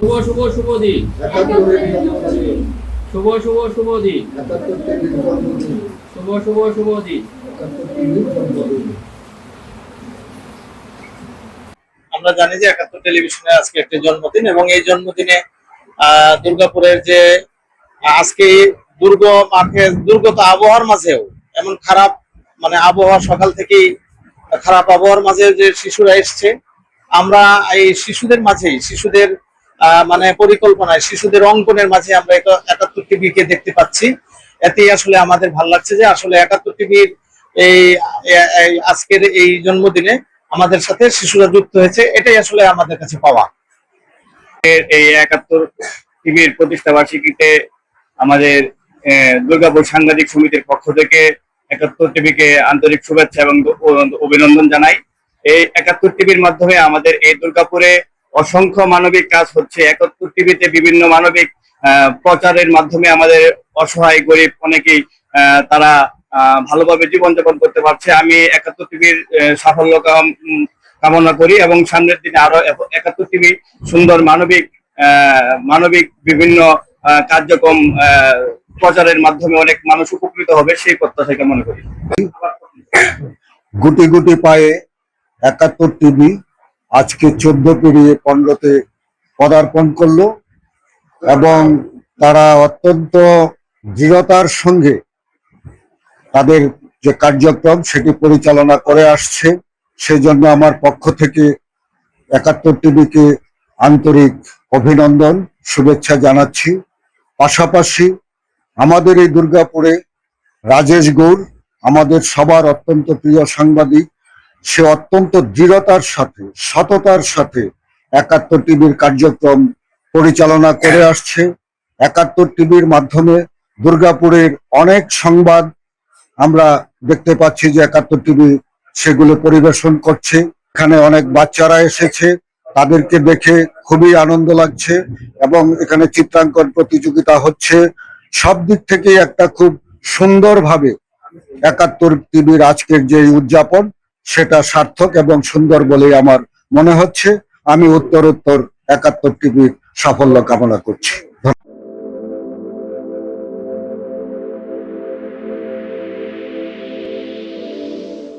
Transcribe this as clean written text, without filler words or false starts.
শুভ শুভ শুভ দিন, শুভ শুভ শুভ দিন, শুভ শুভ শুভ দিন। আমরা জানি যে ৭১ টেলিভিশনের আজকে একটা জন্মদিন এবং এই জন্মদিনে দুর্গাপুরের যে আজকে দুর্গত আবহাওয়ার মাঝেও এমন খারাপ মানে আবহাওয়া সকাল থেকেই খারাপ আবহাওয়ার মাঝে যে শিশুরা এসছে, আমরা এই শিশুদের মাঝেই শিশুদের মানে পরিকল্পনায় শিশুদের অঙ্কনের মাঝে আমরা ৭১ টিভিকে দেখতে পাচ্ছি। এতেই আসলে আমাদের ভালো লাগছে যে আসলে ৭১ টিভির এই আজকের এই জন্মদিনে আমাদের সাথে শিশুরা যুক্ত হয়েছে, এটাই আসলে আমাদের কাছে পাওয়া। এই ৭১ টিভির প্রতিষ্ঠা বার্ষিকীতে আমাদের দুর্গাপুর সাংবাদিক সমিতির পক্ষ থেকে ৭১ টিভিকে আন্তরিক শুভেচ্ছা এবং অভিনন্দন জানাই। এই ৭১ টিভির মাধ্যমে আমাদের এই দুর্গাপুরে অসংখ্য মানবিক কাজ হচ্ছে। ৭১ টিভিতে বিভিন্ন মানবিক প্রচারের মাধ্যমে আমাদের অসহায় গরিব অনেকেই তারা ভালোভাবে জীবনযাপন করতে পারছে। আমি ৭১ টিভির সাফল্য কামনা করি এবং সামনের দিনে আরো ৭১ টিভি সুন্দর মানবিক বিভিন্ন কার্যক্রম প্রচারের মাধ্যমে অনেক মানুষ উপকৃত হবে, সেই প্রত্যাশা মনে করি। গুটি গুটি পায়ে ৭১ টিভি আজকে 14 পেরিয়ে 15-তে পদার্পণ করলো এবং তারা অত্যন্ত দৃঢ়তার সঙ্গে তাদের যে কার্যক্রম সেটি পরিচালনা করে আসছে। সেজন্য আমার পক্ষ থেকে ৭১ টিভিকে আন্তরিক অভিনন্দন শুভেচ্ছা জানাচ্ছি। পাশাপাশি আমাদের এই দুর্গাপুরে রাজেশ গৌড় আমাদের সবার অত্যন্ত প্রিয় সাংবাদিক, সে অত্যন্ত দৃঢ়তার সাথে সততার সাথে ৭১ টিভির কার্যক্রম পরিচালনা করে আসছে। ৭১ টিভির মাধ্যমে দুর্গাপুরের অনেক সংবাদ আমরা দেখতে পাচ্ছি যে ৭১ টিভি সেগুলো পরিবেশন করছে। এখানে অনেক বাচ্চারা এসেছে, তাদেরকে দেখে খুবই আনন্দ লাগছে এবং এখানে চিত্রাঙ্কন প্রতিযোগিতা হচ্ছে। সব দিক থেকে একটা খুব সুন্দরভাবে ৭১ টিভির আজকের যে উদযাপন সেটা সার্থক এবং সুন্দর বলেই আমার মনে হচ্ছে। আমি উত্তরোত্তর ৭১ টিভির সাফল্য কামনা করছি।